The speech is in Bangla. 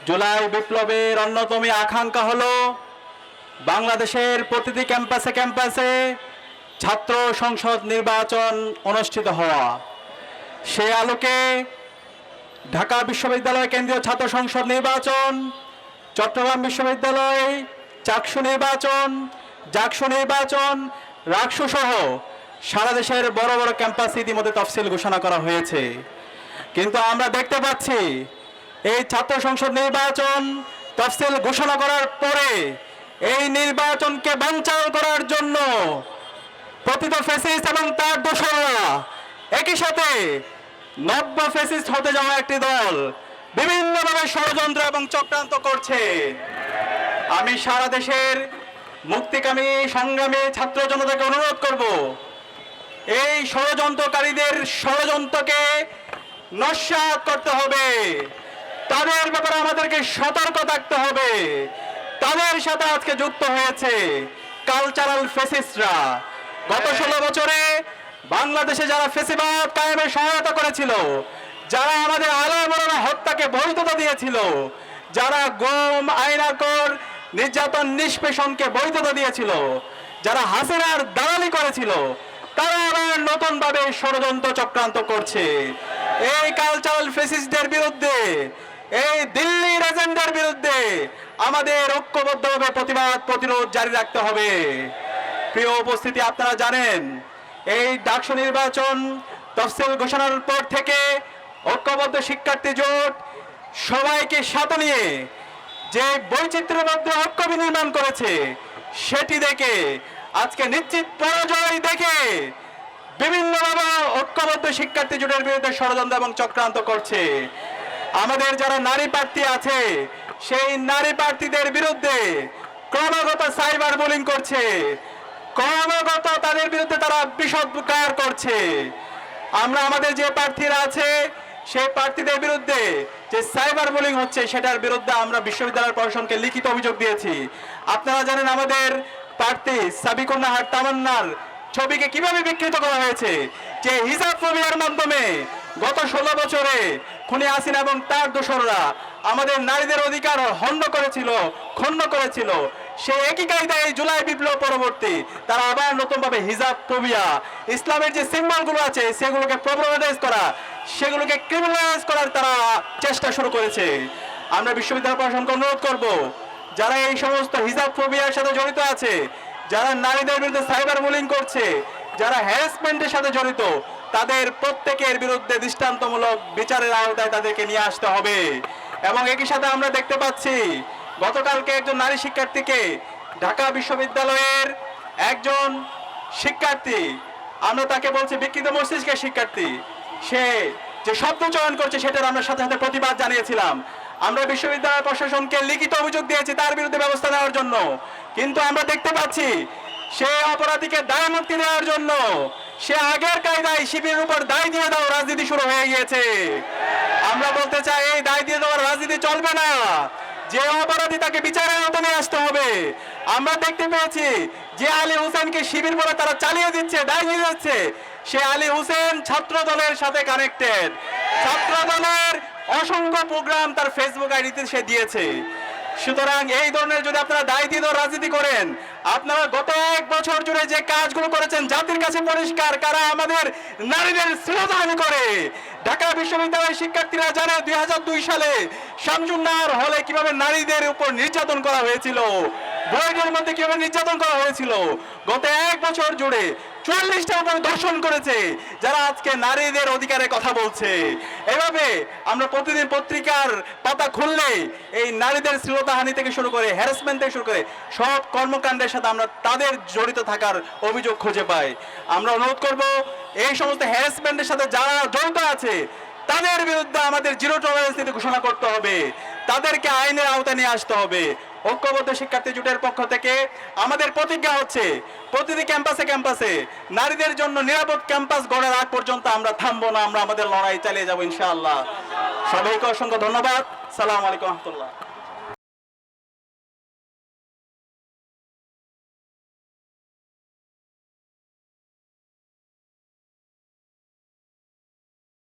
জুলাই বিপ্লবের অন্যতম আকাঙ্ক্ষা হলো বাংলাদেশের প্রতিটি ক্যাম্পাসে ক্যাম্পাসে ছাত্র সংসদ নির্বাচন অনুষ্ঠিত হওয়া। সে আলোকে ঢাকা বিশ্ববিদ্যালয় কেন্দ্রীয় ছাত্র সংসদ নির্বাচন, চট্টগ্রাম বিশ্ববিদ্যালয় চাকসু নির্বাচন, জাকসু নির্বাচন, রাকসু সহ সারা দেশের বড় বড় ক্যাম্পাসে ইতিমধ্যে তফসিল ঘোষণা করা হয়েছে। কিন্তু আমরা দেখতে পাচ্ছি এই ছাত্র সংসদ নির্বাচন তফসিল ঘোষণা করার পরে এই নির্বাচনকে বানচাল করার জন্য পতিত ফ্যাসিস্ট এবং তার দোসররা একই সাথে নব্য ফ্যাসিস্ট হতে যাওয়া একটি দল বিভিন্নভাবে ষড়যন্ত্র এবং চক্রান্ত করছে। আমি সারা দেশের মুক্তিকামী সংগ্রামী ছাত্র জনতাকে অনুরোধ করব, এই ষড়যন্ত্রকারীদের ষড়যন্ত্রকে নস্যাৎ করতে হবে। তাদের ব্যাপারে আমাদেরকে সতর্ক থাকতে হবে। তাদের সাথে আজকে যুক্ত হয়েছে কালচারাল ফ্যাসিস্টরা। গত 16 বছরে বাংলাদেশে যারা ফ্যাসিবাদ কায়েমে সহায়তা করেছিল, যারা আমাদের আলেম-ওলামা হত্যাকে বৈধতা দিয়েছিল, যারা গুম, আইনাকর, নির্যাতন, নিষ্পেষণকে বৈধতা দিয়েছিল, যারা হাসিনার দালালি করেছিল, তারা আবার নতুন ভাবে ষড়যন্ত্র চক্রান্ত করছে। এই কালচারাল ফ্যাসিস্টদের বিরুদ্ধে, এই দিল্লির এজেন্ডার বিরুদ্ধে আমাদের ঐক্যবদ্ধভাবে প্রতিবাদ প্রতিরোধ জারি রাখতে হবে। প্রিয় উপস্থিতি, আপনারা জানেন এই ডাকসু নির্বাচন তফসিল ঘোষণার পর থেকে ঐক্যবদ্ধ শিক্ষার্থী জোট সবাইকে সাথে নিয়ে যে বৈচিত্র্যের মধ্যে ঐক্য বিনির্মাণ করেছে, সেটি দেখে আজকে নিশ্চিত পরাজয় দেখে বিভিন্নভাবে ঐক্যবদ্ধ শিক্ষার্থী জোটের বিরুদ্ধে ষড়যন্ত্র এবং চক্রান্ত করছে। আমাদের যারা নারী প্রার্থী আছে, সেই নারী প্রার্থীদের বিরুদ্ধে ক্রমাগত সাইবার বুলিং করছে, ক্রমাগত তাদের বিরুদ্ধে তারা বিষোদ্গার করছে। আমরা আমাদের যে প্রার্থীরা আছে সেই প্রার্থীদের বিরুদ্ধে যে সাইবার বুলিং হচ্ছে, সেটার বিরুদ্ধে আমরা বিশ্ববিদ্যালয় প্রশাসনকে লিখিত অভিযোগ দিয়েছি। আপনারা জানেন আমাদের প্রার্থী সাবিকুন নাহার তামান্নার ছবিকে কিভাবে বিকৃত করা হয়েছে, যে হিজাব ফোবিয়ার মাধ্যমে গত 16 বছরে খুনি হাসিনা এবং তার দোসররা আমাদের নারীদের অধিকার খণ্ড করেছিল। সেই একই কায়দায় এই জুলাই বিপ্লব পরবর্তী তারা আবার নতুনভাবে হিজাব ফোবিয়া, ইসলামের যে সিম্বলগুলো আছে সেগুলোকে প্রবলেমাটাইজ করা, সেগুলোকে ক্রিমিনালাইজ করার তারা চেষ্টা শুরু করেছে। আমরা বিশ্ববিদ্যালয় প্রশাসনকে অনুরোধ করব, যারা এই সমস্ত হিজাব ফোবিয়ার সাথে জড়িত আছে, যারা নারীদের বিরুদ্ধে সাইবার বুলিং করছে, যারা হ্যারাসমেন্টের সাথে জড়িত, তাদের প্রত্যেকের বিরুদ্ধে দৃষ্টান্তমূলক বিচারের আওতায় তাদেরকে নিয়ে আসতে হবে। এবং একই সাথে আমরা দেখতে পাচ্ছি গতকালকে একজন নারী শিক্ষার্থীকে ঢাকা বিশ্ববিদ্যালয়ের একজন শিক্ষার্থী, আমরা তাকে বলছি বিকৃত মস্তিষ্কের শিক্ষার্থী, সে যে শব্দ চয়ন করছে সেটার আমরা সাথে সাথে প্রতিবাদ জানিয়েছিলাম। আমরা বিশ্ববিদ্যালয় প্রশাসনকে লিখিত অভিযোগ দিয়েছি তার বিরুদ্ধে ব্যবস্থা নেওয়ার জন্য। কিন্তু আমরা দেখতে পাচ্ছি সে অপরাধীকে দায় মুক্তি দেওয়ার জন্য সে আগের কায়দায় শিবিরের উপর দায় দিয়ে দাও রাজনীতি শুরু হয়ে গিয়েছে। আমরা বলতে চাই এই দায় দিয়ে দেওয়ার রাজনীতি চলবে না। যে অপরাধী তাকে বিচারের আওতায় নিয়ে আসতে হবে। আমরা দেখতে পেয়েছি যে আলী হোসেনকে শিবির বলে তারা চালিয়ে দিচ্ছে, দায় দিয়ে যাচ্ছে, সে আলী হোসেন ছাত্র দলের সাথে কানেক্টেড। ছাত্র দলের অসংখ্য প্রোগ্রাম তার ফেসবুক আইডিতে সে দিয়েছে। সুতরাং এই ধরনের যদি আপনারা দায় দিয়ে রাজনীতি করেন, আপনারা গত 1 বছর জুড়ে যে কাজগুলো করেছেন জাতির কাছে পরিষ্কার, কারা আমাদের নারীদের শ্লীলতাহানি করে। ঢাকা বিশ্ববিদ্যালয়ের শিক্ষার্থীরা জানে 2002 সালে শামসুন্নাহর হলে কিভাবে নারীদের উপর নির্যাতন করা হয়েছিল, বইয়ের মধ্যে কিভাবে নির্যাতন করা হয়েছিল। গত 1 বছর জুড়ে 44টা উপর ধর্ষণ করেছে যারা আজকে নারীদের অধিকারের কথা বলছে। এভাবে আমরা প্রতিদিন পত্রিকার পাতা খুললে এই নারীদের শ্লীলতাহানি থেকে শুরু করে হ্যারাসমেন্ট থেকে শুরু করে সব কর্মকাণ্ডের সাথে আমরা তাদের জড়িত থাকার অভিযোগ খুঁজে পাই। আমরা অনুরোধ করব এই সমস্ত হ্যারাসমেন্টের সাথে যারা জড়িত আছে তাদের বিরুদ্ধে আমাদের জিরো টলারেন্স নীতি ঘোষণা করতে হবে, তাদেরকে আইনের আওতায় নিয়ে আসতে হবে। ঐক্যবদ্ধ শিক্ষার্থী জোটের পক্ষ থেকে আমাদের প্রতিজ্ঞা হচ্ছে প্রতিটি ক্যাম্পাসে ক্যাম্পাসে নারীদের জন্য নিরাপদ ক্যাম্পাস গড়ার আগ পর্যন্ত আমরা থামবো না, আমরা আমাদের লড়াই চালিয়ে যাবো ইনশাআল্লাহ। সবাইকে অসংখ্য ধন্যবাদ। সালাম আলাইকুম রহমতুল্লাহ।